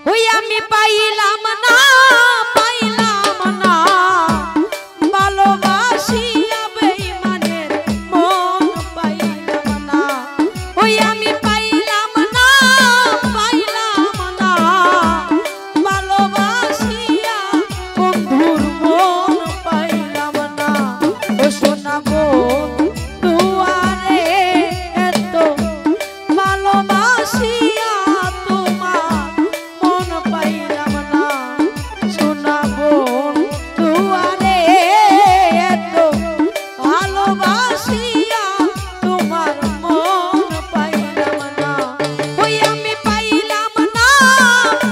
ওই আমি পাইলাম না পাইলাম না ভালোবাসিয়া বেঈমানের মন পাইলাম না ওই আমি পাইলাম না পাইলাম না ভালোবাসিয়া বন্ধুর মন পাইলাম না ও সোনা বোন দুয়ারে এত ভালোবাসিয়া তোমার মন পাইলাম না সোনা বোন দুয়ারে এত ভালোবাসিয়া তোমার মন পাইলাম না ওই আমি পাইলাম না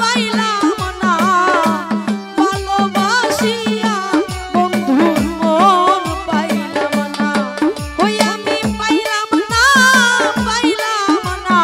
পাইলাম না ভালোবাসিয়া বন্ধুর মন পাইলাম না ওই আমি পাইলাম না পাইলাম না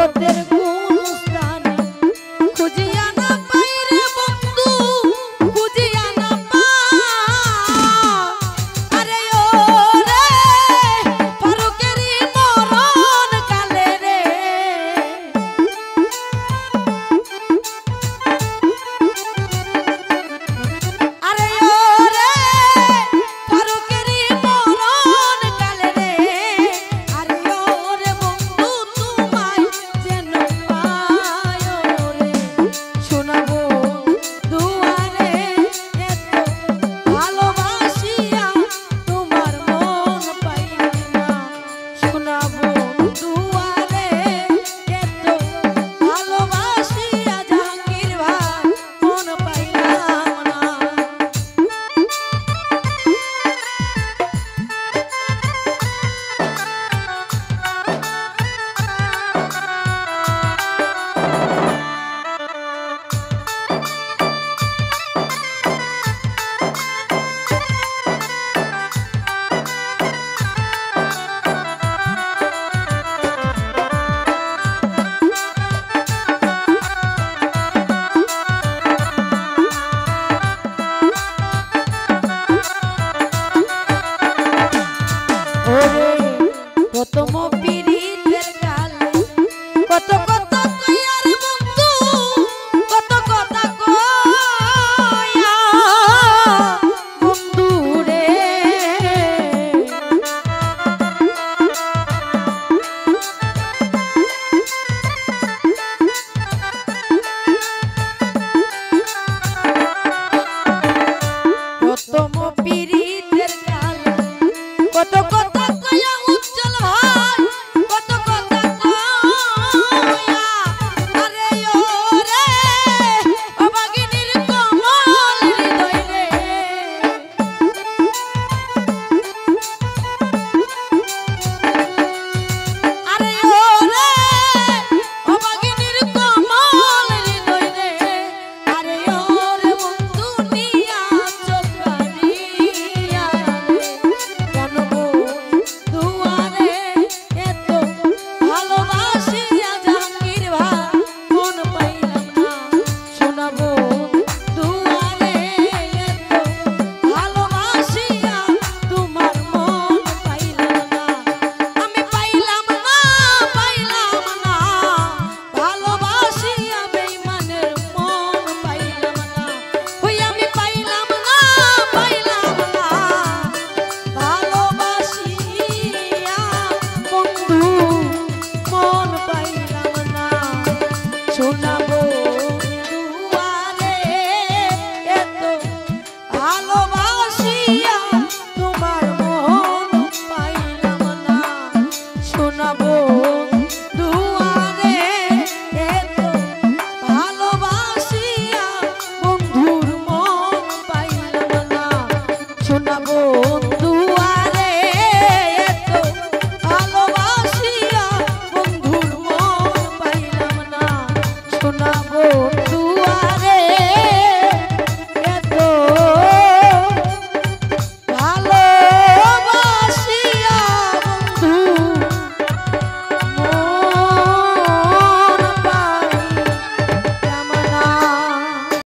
জগতের কোন স্থানে খুঁজিয়া না পাই রে বন্ধু, খুঁজিয়া না পাই। আরে ও রে ফারুকেরই মরণ কালে রে, আরে ও রে ফারুকেরই মরণ কালে রে, আরে ও রে বন্ধু তোমায় যেন পাই রে, শোনাবো দুয়ারে এত ভালোবাসিয়া তোমার মন পাইলাম না, শোনাবো দুয়ারে এত ভালোবাসিয়া জাহাঙ্গীর ভাই মন পাইলাম না। ওরে প্রথম পিরিতের কালে কত কথা কইয়া রে বন্ধু, কত কথা কইয়া বন্ধু রে, প্রথম পিরিতের কালে কত কথা কইয়া উজ্জ্বল ভাই, কত কথা কইয়া, আরে ও রে অভাগিনীর কোমল হৃদয় রে, আরে ও রে অভাগিনীর কোমল হৃদয় রে, আরে ও রে বন্ধু নিয়া চোখ কাড়িয়া রে, জানবো দুয়ারে এত ভালোবাসিয়া জাহাঙ্গীর ভাই মন পাইলাম না, শোনাবো দুয়ারে এত ভালোবাসিয়া তোমার মন পাইলাম না, আমি পাইলাম না, পাইলাম না ভালোবাসিয়া বেঈমানের মন পাইলাম না, ওই আমি পাইলাম না, পাইলাম না ভালোবাসিয়া বন্ধু মন পাইলাম না, শোনাবো দুয়ারে এত ভালোবাসিয়া তোমার মন পাইলাম না, শোনাবো দুয়ারে এত ভালোবাসিয়া বন্ধুর মন পাইলাম না, শোনাবো দুয়ারে